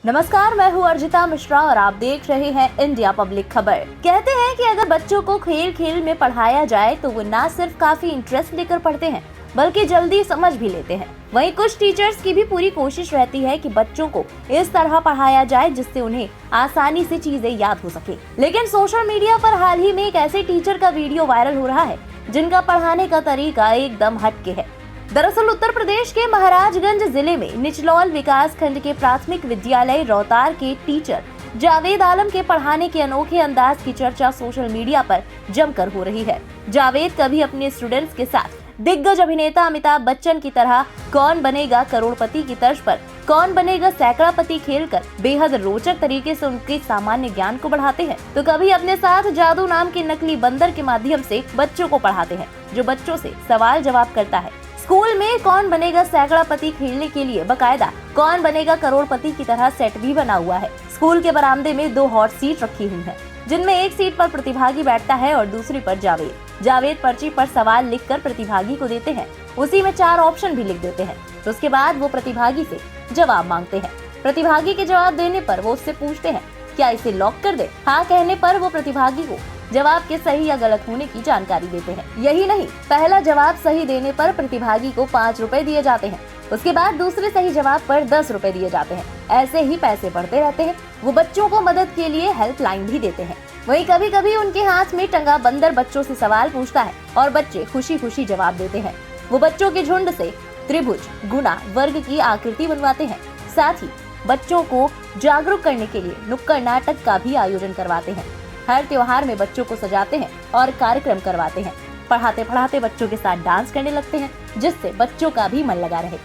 नमस्कार, मैं हूँ अर्जिता मिश्रा और आप देख रहे हैं इंडिया पब्लिक खबर। कहते हैं कि अगर बच्चों को खेल खेल में पढ़ाया जाए तो वो न सिर्फ काफी इंटरेस्ट लेकर पढ़ते हैं बल्कि जल्दी समझ भी लेते हैं। वहीं कुछ टीचर्स की भी पूरी कोशिश रहती है कि बच्चों को इस तरह पढ़ाया जाए जिससे उन्हें आसानी से चीजें याद हो सके। लेकिन सोशल मीडिया पर हाल ही में एक ऐसे टीचर का वीडियो वायरल हो रहा है जिनका पढ़ाने का तरीका एकदम हटके है। दरअसल उत्तर प्रदेश के महाराजगंज जिले में निचलौल विकास खंड के प्राथमिक विद्यालय रोहतार के टीचर जावेद आलम के पढ़ाने के अनोखे अंदाज की चर्चा सोशल मीडिया पर जमकर हो रही है। जावेद कभी अपने स्टूडेंट्स के साथ दिग्गज अभिनेता अमिताभ बच्चन की तरह कौन बनेगा करोड़पति की तर्ज पर कौन बनेगा सैकड़ापति खेलकर बेहद रोचक तरीके से उनके सामान्य ज्ञान को बढ़ाते हैं, तो कभी अपने साथ जादू नाम के नकली बंदर के माध्यम से बच्चों को पढ़ाते हैं जो बच्चों से सवाल जवाब करता है। स्कूल में कौन बनेगा सैकड़ापति खेलने के लिए बकायदा कौन बनेगा करोड़पति की तरह सेट भी बना हुआ है। स्कूल के बरामदे में 2 हॉट सीट रखी हुई है जिनमें एक सीट पर प्रतिभागी बैठता है और दूसरी पर जावेद पर्ची पर सवाल लिखकर प्रतिभागी को देते हैं। उसी में 4 ऑप्शन भी लिख देते हैं। तो उसके बाद वो प्रतिभागी से जवाब मांगते हैं। प्रतिभागी के जवाब देने पर वो उससे पूछते हैं क्या इसे लॉक कर दे। हाँ कहने पर वो प्रतिभागी को जवाब के सही या गलत होने की जानकारी देते हैं। यही नहीं, पहला जवाब सही देने पर प्रतिभागी को 5 रुपए दिए जाते हैं। उसके बाद दूसरे सही जवाब पर 10 रुपए दिए जाते हैं। ऐसे ही पैसे बढ़ते रहते हैं। वो बच्चों को मदद के लिए हेल्पलाइन भी देते हैं। वहीं कभी कभी उनके हाथ में टंगा बंदर बच्चों से सवाल पूछता है और बच्चे खुशी खुशी जवाब देते हैं। वो बच्चों के झुंड से त्रिभुज, गुणा, वर्ग की आकृति बनवाते हैं। साथ ही बच्चों को जागरूक करने के लिए नुक्कड़ नाटक का भी आयोजन करवाते हैं। हर त्योहार में बच्चों को सजाते हैं और कार्यक्रम करवाते हैं। पढ़ाते पढ़ाते बच्चों के साथ डांस करने लगते हैं जिससे बच्चों का भी मन लगा रहे।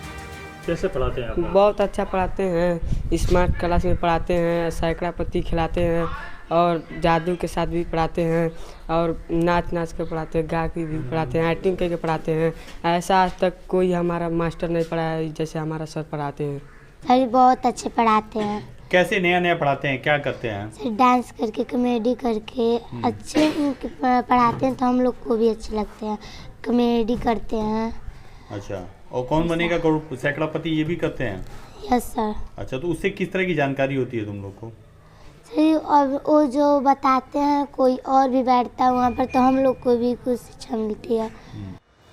कैसे पढ़ाते हैं आप? बहुत अच्छा पढ़ाते हैं। स्मार्ट क्लास में पढ़ाते हैं, सैकड़ापति खिलाते हैं और जादू के साथ भी पढ़ाते हैं और नाच के पढ़ाते हैं, गा के भी पढ़ाते हैं, एक्टिंग करके पढ़ाते हैं। ऐसा आज तक कोई हमारा मास्टर नहीं पढ़ाया है जैसे हमारा सर पढ़ाते हैं। सर बहुत अच्छे पढ़ाते हैं। कैसे नया पढ़ाते हैं, क्या करते हैं? सर डांस करके, कॉमेडी करके अच्छे पढ़ाते हैं तो हम लोग को भी अच्छे लगते हैं। कॉमेडी करते हैं। अच्छा, और कौन बनेगा सैकड़ापति ये भी करते हैं? Yes sir. अच्छा, तो उससे किस तरह की जानकारी होती है तुम लोग को? सर और वो जो बताते हैं कोई और भी बैठता है वहाँ पर तो हम लोग को भी कुछ शिक्षा मिलती है।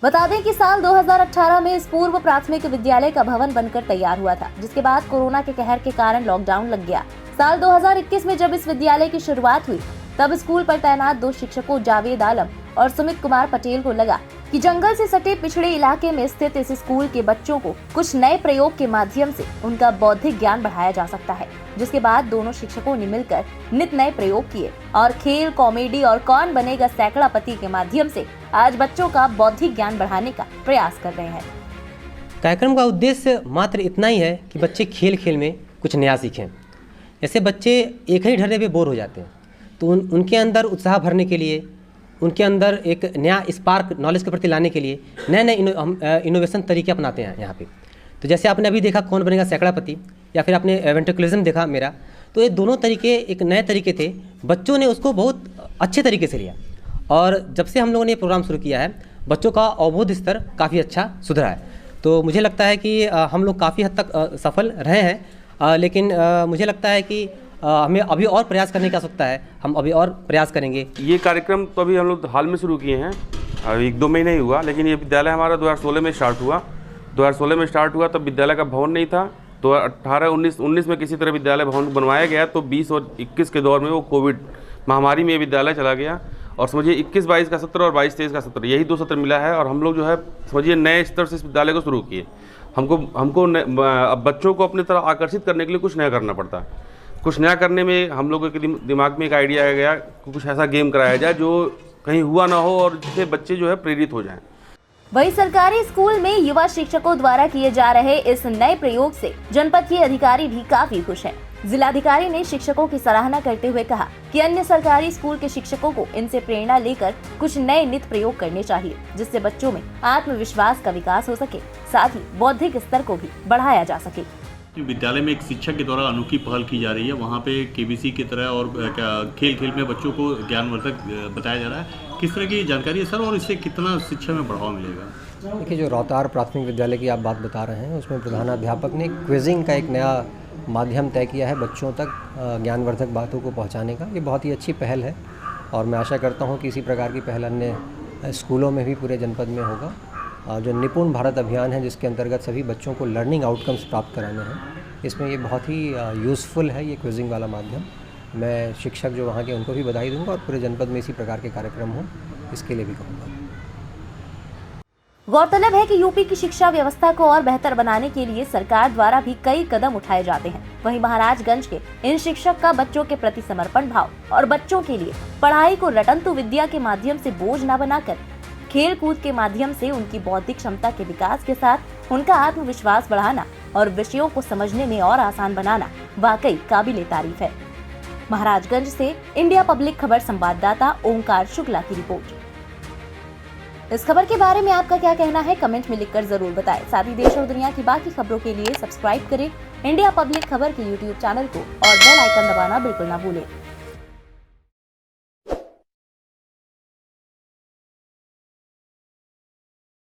बता दें कि साल 2018 में इस पूर्व प्राथमिक विद्यालय का भवन बनकर तैयार हुआ था जिसके बाद कोरोना के कहर के कारण लॉकडाउन लग गया। साल 2021 में जब इस विद्यालय की शुरुआत हुई तब स्कूल पर तैनात 2 शिक्षकों जावेद आलम और सुमित कुमार पटेल को लगा कि जंगल से सटे पिछड़े इलाके में स्थित इस स्कूल के बच्चों को कुछ नए प्रयोग के माध्यम से उनका बौद्धिक ज्ञान बढ़ाया जा सकता है। जिसके बाद दोनों शिक्षकों ने मिलकर नित नए प्रयोग किए और खेल, कॉमेडी और कौन बनेगा सैकड़ापति के माध्यम से आज बच्चों का बौद्धिक ज्ञान बढ़ाने का प्रयास कर रहे हैं। कार्यक्रम का उद्देश्य मात्र इतना ही है कि बच्चे खेल खेल में कुछ नया सीखें। ऐसे बच्चे एक ही ढर्रे पे बोर हो जाते हैं तो उनके अंदर उत्साह भरने के लिए, उनके अंदर एक नया स्पार्क नॉलेज के प्रति लाने के लिए नए इनोवेशन तरीके अपनाते हैं यहाँ पे। तो जैसे आपने अभी देखा कौन बनेगा सैकड़ापति या फिर आपने वेंट्रिकुलरिज्म देखा मेरा, तो ये दोनों तरीके एक नए तरीके थे। बच्चों ने उसको बहुत अच्छे तरीके से लिया और जब से हम लोगों ने ये प्रोग्राम शुरू किया है बच्चों का अवबोध स्तर काफ़ी अच्छा सुधरा है। तो मुझे लगता है कि हम लोग काफ़ी हद तक सफल रहे हैं, लेकिन मुझे लगता है कि हमें अभी और प्रयास करने की आवश्यकता है। हम अभी और प्रयास करेंगे। ये कार्यक्रम तो अभी हम लोग हाल में शुरू किए हैं, 1-2 महीने ही हुआ, लेकिन ये विद्यालय हमारा 2016 में स्टार्ट हुआ। 2016 में स्टार्ट हुआ तब विद्यालय का भवन नहीं था। तो 18-19 में किसी तरह विद्यालय भवन बनवाया गया। तो 20 और 21 के दौर में वो कोविड महामारी में विद्यालय चला गया और समझिए 21-22 का सत्र और 22-23 का सत्र, यही 2 सत्र मिला है। और हम लोग जो है समझिए नए स्तर से इस विद्यालय को शुरू किए। हमको अब बच्चों को अपनी तरफ आकर्षित करने के लिए कुछ नया करना पड़ता है। कुछ नया करने में हम लोगों के दिमाग में एक आइडिया आ गया कि कुछ ऐसा गेम कराया जाए जो कहीं हुआ ना हो और जिससे बच्चे जो है प्रेरित हो जाएं। वहीं सरकारी स्कूल में युवा शिक्षकों द्वारा किए जा रहे इस नए प्रयोग से जनपद के अधिकारी भी काफी खुश हैं। जिलाधिकारी ने शिक्षकों की सराहना करते हुए कहा कि अन्य सरकारी स्कूल के शिक्षकों को इनसे प्रेरणा लेकर कुछ नए नित प्रयोग करने चाहिए जिससे बच्चों में आत्मविश्वास का विकास हो सके, साथ ही बौद्धिक स्तर को भी बढ़ाया जा सके। विद्यालय में एक शिक्षक के द्वारा अनोखी पहल की जा रही है। वहाँ पे केबीसी की तरह और खेल खेल में बच्चों को ज्ञानवर्धक बताया जा रहा है। किस तरह की जानकारी है सर और इससे कितना शिक्षा में बढ़ावा मिलेगा? देखिए, जो रोहतार प्राथमिक विद्यालय की आप बात बता रहे हैं उसमें प्रधानाध्यापक ने क्विजिंग का एक नया माध्यम तय किया है बच्चों तक ज्ञानवर्धक बातों को पहुंचाने का। ये बहुत ही अच्छी पहल है और मैं आशा करता हूं कि इसी प्रकार की पहल अन्य स्कूलों में भी पूरे जनपद में होगा। जो निपुण भारत अभियान है, जिसके अंतर्गत सभी बच्चों को लर्निंग आउटकम्स प्राप्त कराने हैं, इसमें ये बहुत ही यूज़फुल है ये क्विजिंग वाला माध्यम। मैं शिक्षक जो वहाँ के उनको भी बधाई दूंगा और पूरे जनपद में इसी प्रकार के कार्यक्रम हों, इसके लिए भी कहूँगा। गौरतलब है कि यूपी की शिक्षा व्यवस्था को और बेहतर बनाने के लिए सरकार द्वारा भी कई कदम उठाए जाते हैं। वहीं महाराजगंज के इन शिक्षक का बच्चों के प्रति समर्पण भाव और बच्चों के लिए पढ़ाई को रटंतु विद्या के माध्यम से बोझ न बनाकर खेल कूद के माध्यम से उनकी बौद्धिक क्षमता के विकास के साथ उनका आत्मविश्वास बढ़ाना और विषयों को समझने में और आसान बनाना वाकई काबिले तारीफ है। महाराजगंज से इंडिया पब्लिक खबर संवाददाता ओंकार शुक्ला की रिपोर्ट। इस खबर के बारे में आपका क्या कहना है, कमेंट में लिखकर जरूर बताएं। साथ ही देश और दुनिया की बाकी खबरों के लिए सब्सक्राइब करें इंडिया पब्लिक खबर के YouTube चैनल को और बेल आइकन दबाना बिल्कुल ना भूलें।